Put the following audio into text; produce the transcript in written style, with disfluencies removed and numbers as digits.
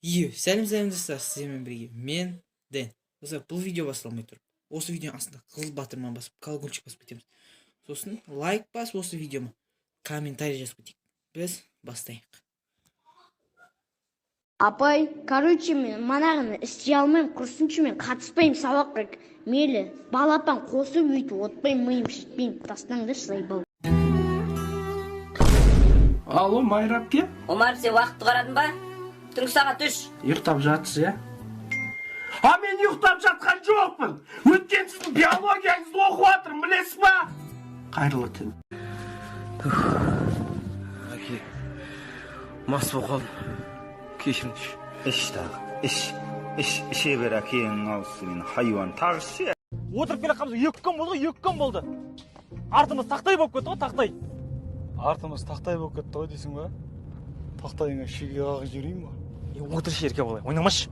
Сәлем достар, сіздермен бірге мен Дэн. Достар, бұл видео басталмай тұр. Осы видеоның астында қызыл батырман басып, колокольчик басып кетеміз. Сосын лайк бас осы видеома, комментарий жазып кетейік. Біз бастайық. Апай, короче, мен манағыны істей алмайым, құрсыншы мен қатыспайым сабаққа. Мейлі, балапан қосып өйтіп отпайым, миым шітпейім, тастаңды шылайбау. Алло, Майра әпке? Омар, сен уақытты қарадың ба? Түнгі сағат 3. Ұйықтап жатсыз, иә? Мен ұйықтап жатқан жоқпын. Өткен сіздің биологияңызды оқып жатырмын, білесіз ба? Қайырлы түн. Әке, мас болып қалдым. Кешіріңізші. İş tағы, іше бер әкең аусы мен хайуан тағы ше. Отырып келе қамыз 2 күн болды. Артымыз тақтай болып кетті ғой, тақтай. Артымыз тақтай болып кетті ғой дейсің ба? Тақтайыңа шеге қағып жіберейін ба? Отыршы ерке болай, ойнамашы.